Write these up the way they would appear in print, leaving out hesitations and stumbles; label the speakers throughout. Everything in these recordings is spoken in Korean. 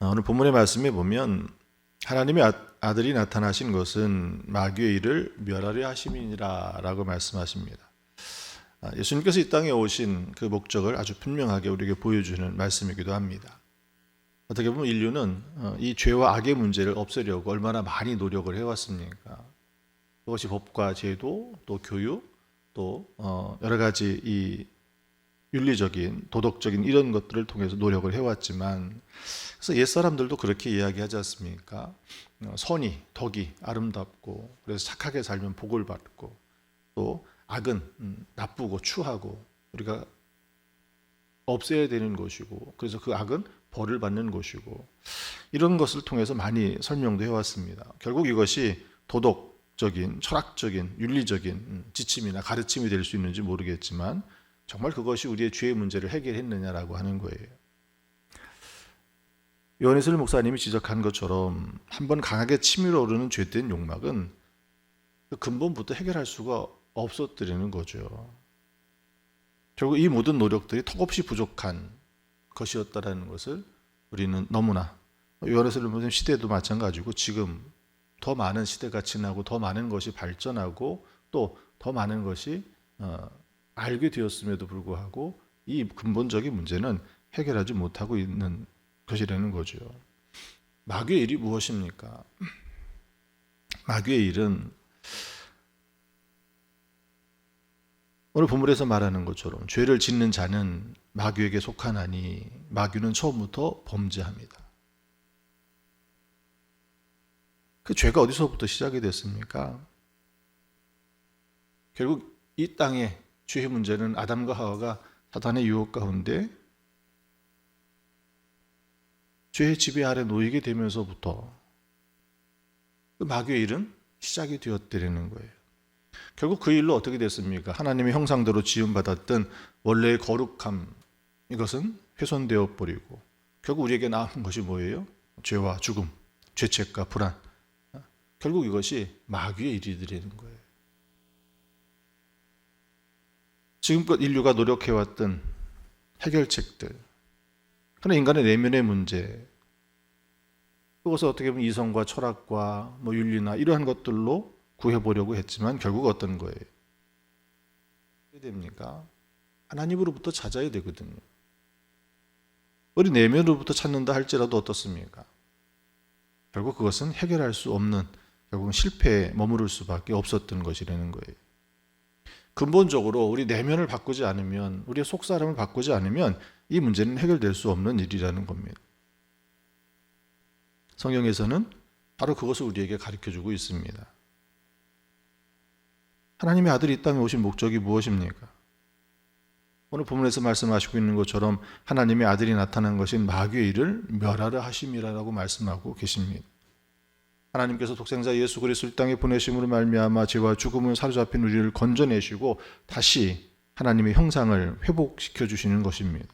Speaker 1: 오늘 본문의 말씀에 보면 하나님의 아들이 나타나신 것은 마귀의 일을 멸하려 하심이니라 라고 말씀하십니다. 예수님께서 이 땅에 오신 그 목적을 아주 분명하게 우리에게 보여주는 말씀이기도 합니다. 어떻게 보면 인류는 이 죄와 악의 문제를 없애려고 얼마나 많이 노력을 해왔습니까? 그것이 법과 제도, 또 교육, 또 여러 가지 이 윤리적인, 도덕적인 이런 것들을 통해서 노력을 해왔지만, 그래서 옛사람들도 그렇게 이야기하지 않습니까? 선이, 덕이 아름답고, 그래서 착하게 살면 복을 받고, 또 악은 나쁘고 추하고 우리가 없애야 되는 것이고, 그래서 그 악은 벌을 받는 것이고, 이런 것을 통해서 많이 설명도 해왔습니다. 결국 이것이 도덕적인, 철학적인, 윤리적인 지침이나 가르침이 될 수 있는지 모르겠지만 정말 그것이 우리의 죄의 문제를 해결했느냐라고 하는 거예요. 요한에슬 목사님이 지적한 것처럼 한번 강하게 치밀어 오르는 죄된 욕망은 그 근본부터 해결할 수가 없었더라는 거죠. 결국 이 모든 노력들이 턱없이 부족한 것이었다라는 것을 우리는 너무나, 요한에슬 목사님 시대도 마찬가지고 지금 더 많은 시대가 지나고 더 많은 것이 발전하고 또 더 많은 것이 알게 되었음에도 불구하고 이 근본적인 문제는 해결하지 못하고 있는 것이라는 거죠. 마귀의 일이 무엇입니까? 마귀의 일은 오늘 본문에서 말하는 것처럼 죄를 짓는 자는 마귀에게 속하나니 마귀는 처음부터 범죄합니다. 그 죄가 어디서부터 시작이 됐습니까? 결국 이 땅에 죄의 문제는 아담과 하와가 사탄의 유혹 가운데 죄의 지배 아래 놓이게 되면서부터 그 마귀의 일은 시작이 되었다는 거예요. 결국 그 일로 어떻게 됐습니까? 하나님의 형상대로 지음받았던 원래의 거룩함, 이것은 훼손되어 버리고 결국 우리에게 남은 것이 뭐예요? 죄와 죽음, 죄책과 불안. 결국 이것이 마귀의 일이 되는 거예요. 지금껏 인류가 노력해왔던 해결책들, 그러나 인간의 내면의 문제, 그것을 어떻게 보면 이성과 철학과 윤리나 이러한 것들로 구해보려고 했지만 결국 어떤 거예요? 어떻게 됩니까? 하나님으로부터 찾아야 되거든요. 우리 내면으로부터 찾는다 할지라도 어떻습니까? 결국 그것은 해결할 수 없는, 결국은 실패에 머무를 수밖에 없었던 것이라는 거예요. 근본적으로 우리 내면을 바꾸지 않으면, 우리의 속사람을 바꾸지 않으면 이 문제는 해결될 수 없는 일이라는 겁니다. 성경에서는 바로 그것을 우리에게 가르쳐주고 있습니다. 하나님의 아들이 이 땅에 오신 목적이 무엇입니까? 오늘 본문에서 말씀하시고 있는 것처럼 하나님의 아들이 나타난 것인 마귀의 일을 멸하려 하심이라고 말씀하고 계십니다. 하나님께서 독생자 예수 그리스도를 땅에 보내심으로 말미암아 죄와 죽음을 사로잡힌 우리를 건져내시고 다시 하나님의 형상을 회복시켜 주시는 것입니다.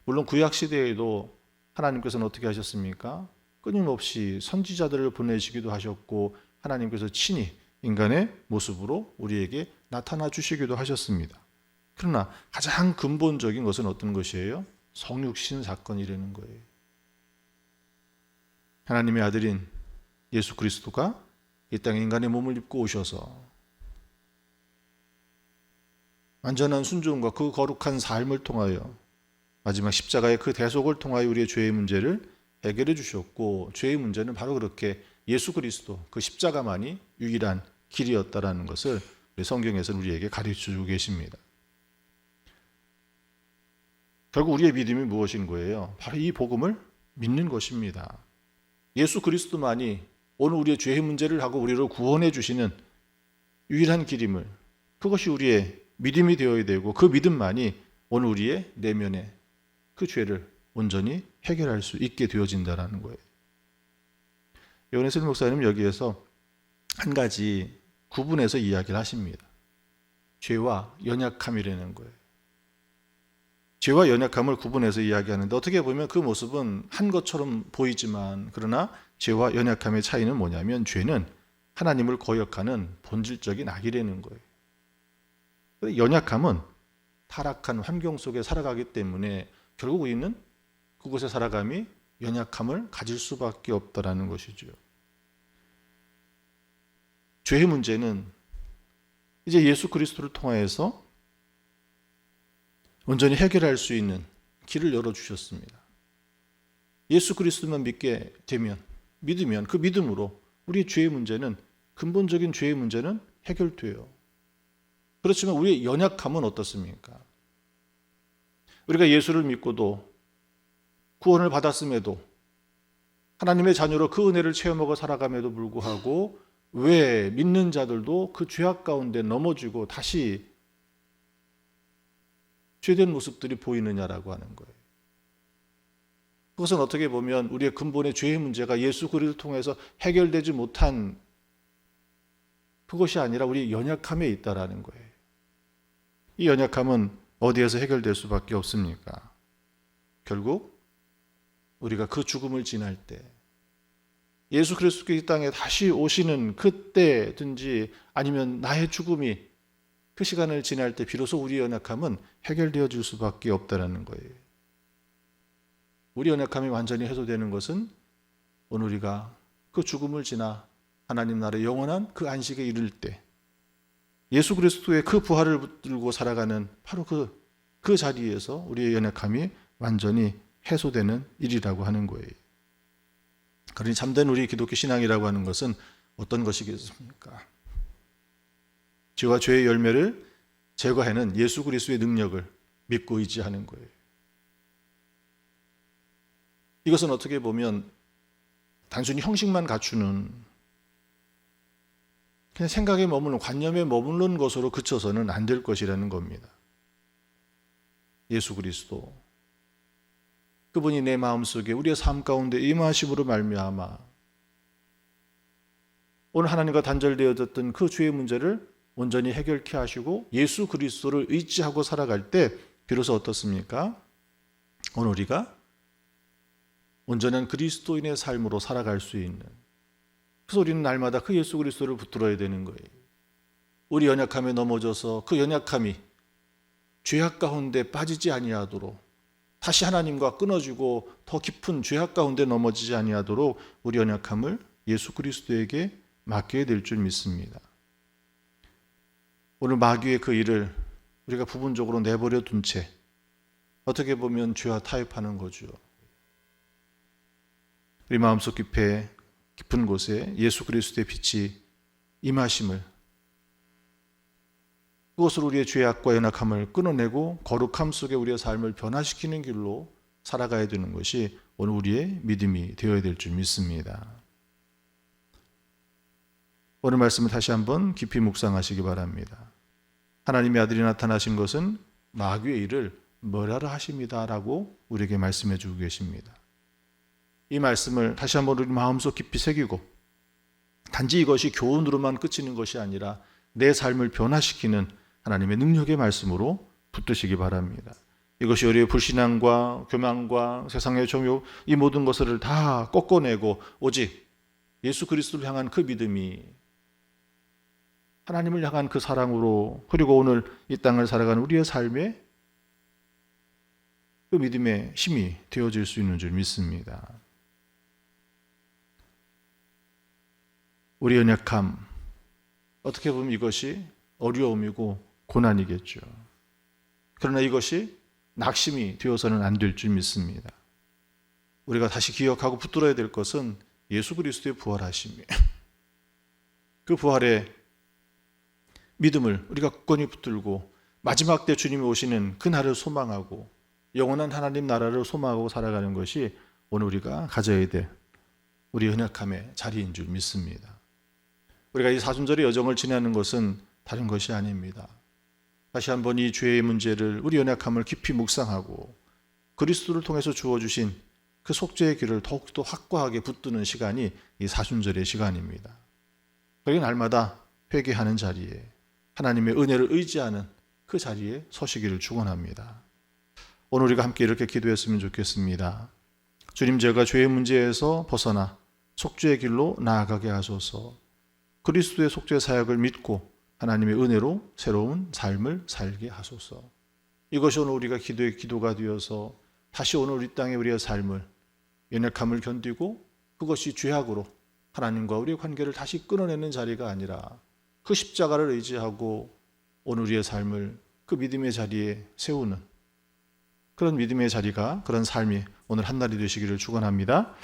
Speaker 1: 물론 구약 시대에도 하나님께서는 어떻게 하셨습니까? 끊임없이 선지자들을 보내시기도 하셨고 하나님께서 친히 인간의 모습으로 우리에게 나타나 주시기도 하셨습니다. 그러나 가장 근본적인 것은 어떤 것이에요? 성육신 사건이라는 거예요. 하나님의 아들인 예수 그리스도가 이 땅에 인간의 몸을 입고 오셔서 완전한 순종과 그 거룩한 삶을 통하여 마지막 십자가의 그 대속을 통하여 우리의 죄의 문제를 해결해 주셨고, 죄의 문제는 바로 그렇게 예수 그리스도 그 십자가만이 유일한 길이었다라는 것을 성경에서는 우리에게 가르쳐주고 계십니다. 결국 우리의 믿음이 무엇인 거예요? 바로 이 복음을 믿는 것입니다. 예수 그리스도만이 오늘 우리의 죄의 문제를 하고 우리를 구원해 주시는 유일한 길임을, 그것이 우리의 믿음이 되어야 되고 그 믿음만이 오늘 우리의 내면의 그 죄를 온전히 해결할 수 있게 되어진다는 거예요. 요한에슬 목사님 여기에서 한 가지 구분해서 이야기를 하십니다. 죄와 연약함이라는 거예요. 죄와 연약함을 구분해서 이야기하는데 어떻게 보면 그 모습은 한 것처럼 보이지만, 그러나 죄와 연약함의 차이는 뭐냐면 죄는 하나님을 거역하는 본질적인 악이라는 거예요. 연약함은 타락한 환경 속에 살아가기 때문에 결국 우리는 그곳에 살아감이 연약함을 가질 수밖에 없다라는 것이죠. 죄의 문제는 이제 예수 그리스도를 통하여서 온전히 해결할 수 있는 길을 열어주셨습니다. 예수 그리스도만 믿으면 그 믿음으로 우리의 죄의 문제는, 근본적인 죄의 문제는 해결돼요. 그렇지만 우리의 연약함은 어떻습니까? 우리가 예수를 믿고도 구원을 받았음에도 하나님의 자녀로 그 은혜를 체험하고 살아감에도 불구하고 왜 믿는 자들도 그 죄악 가운데 넘어지고 다시 죄된 모습들이 보이느냐라고 하는 거예요. 그것은 어떻게 보면 우리의 근본의 죄의 문제가 예수 그리스도를 통해서 해결되지 못한 그것이 아니라 우리 연약함에 있다라는 거예요. 이 연약함은 어디에서 해결될 수밖에 없습니까? 결국 우리가 그 죽음을 지날 때, 예수 그리스도께서 이 땅에 다시 오시는 그때든지 아니면 나의 죽음이 그 시간을 지날 때 비로소 우리의 연약함은 해결되어질 수밖에 없다는 거예요. 우리 연약함이 완전히 해소되는 것은 오늘 우리가 그 죽음을 지나 하나님 나라의 영원한 그 안식에 이를 때 예수 그리스도의 그 부활을 붙들고 살아가는 바로 그 자리에서 우리의 연약함이 완전히 해소되는 일이라고 하는 거예요. 그러니 참된 우리 기독교 신앙이라고 하는 것은 어떤 것이겠습니까? 죄와 죄의 열매를 제거하는 예수 그리스도의 능력을 믿고 의지하는 거예요. 이것은 어떻게 보면 단순히 형식만 갖추는, 그냥 생각에 머무는, 관념에 머무는 것으로 그쳐서는 안 될 것이라는 겁니다. 예수 그리스도, 그분이 내 마음속에 우리의 삶 가운데 임하심으로 말미암아 오늘 하나님과 단절되어졌던 그 죄의 문제를 온전히 해결케 하시고 예수 그리스도를 의지하고 살아갈 때 비로소 어떻습니까? 오늘 우리가 온전한 그리스도인의 삶으로 살아갈 수 있는, 그래서 우리는 날마다 그 예수 그리스도를 붙들어야 되는 거예요. 우리 연약함에 넘어져서 그 연약함이 죄악 가운데 빠지지 아니하도록, 다시 하나님과 끊어지고 더 깊은 죄악 가운데 넘어지지 아니하도록 우리 연약함을 예수 그리스도에게 맡겨야 될 줄 믿습니다. 오늘 마귀의 그 일을 우리가 부분적으로 내버려 둔 채 어떻게 보면 죄와 타협하는 거죠. 우리 마음속 깊은 곳에 예수 그리스도의 빛이 임하심을, 그것으로 우리의 죄악과 연약함을 끊어내고 거룩함 속에 우리의 삶을 변화시키는 길로 살아가야 되는 것이 오늘 우리의 믿음이 되어야 될 줄 믿습니다. 오늘 말씀을 다시 한번 깊이 묵상하시기 바랍니다. 하나님의 아들이 나타나신 것은 마귀의 일을 멸하라 하십니다라고 우리에게 말씀해 주고 계십니다. 이 말씀을 다시 한번 우리 마음속 깊이 새기고 단지 이것이 교훈으로만 그치는 것이 아니라 내 삶을 변화시키는 하나님의 능력의 말씀으로 붙드시기 바랍니다. 이것이 우리의 불신앙과 교만과 세상의 종교, 이 모든 것을 다 꺾어내고 오직 예수 그리스도를 향한 그 믿음이, 하나님을 향한 그 사랑으로, 그리고 오늘 이 땅을 살아가는 우리의 삶에 그 믿음의 힘이 되어질 수 있는 줄 믿습니다. 우리 연약함, 어떻게 보면 이것이 어려움이고 고난이겠죠. 그러나 이것이 낙심이 되어서는 안 될 줄 믿습니다. 우리가 다시 기억하고 붙들어야 될 것은 예수 그리스도의 부활하심이에요. 그 부활의 믿음을 우리가 굳건히 붙들고 마지막 때 주님이 오시는 그 날을 소망하고 영원한 하나님 나라를 소망하고 살아가는 것이 오늘 우리가 가져야 될 우리 연약함의 자리인 줄 믿습니다. 우리가 이 사순절의 여정을 지내는 것은 다른 것이 아닙니다. 다시 한번 이 죄의 문제를, 우리 연약함을 깊이 묵상하고 그리스도를 통해서 주어주신 그 속죄의 길을 더욱더 확고하게 붙드는 시간이 이 사순절의 시간입니다. 그리고 날마다 회개하는 자리에, 하나님의 은혜를 의지하는 그 자리에 서시기를 축원합니다. 오늘 우리가 함께 이렇게 기도했으면 좋겠습니다. 주님, 제가 죄의 문제에서 벗어나 속죄의 길로 나아가게 하소서. 그리스도의 속죄 사역을 믿고 하나님의 은혜로 새로운 삶을 살게 하소서. 이것이 오늘 우리가 기도의 기도가 되어서 다시 오늘 우리 땅의 우리의 삶을 연약함을 견디고 그것이 죄악으로 하나님과 우리의 관계를 다시 끊어내는 자리가 아니라 그 십자가를 의지하고 오늘 우리의 삶을 그 믿음의 자리에 세우는 그런 믿음의 자리가, 그런 삶이 오늘 한날이 되시기를 축원합니다.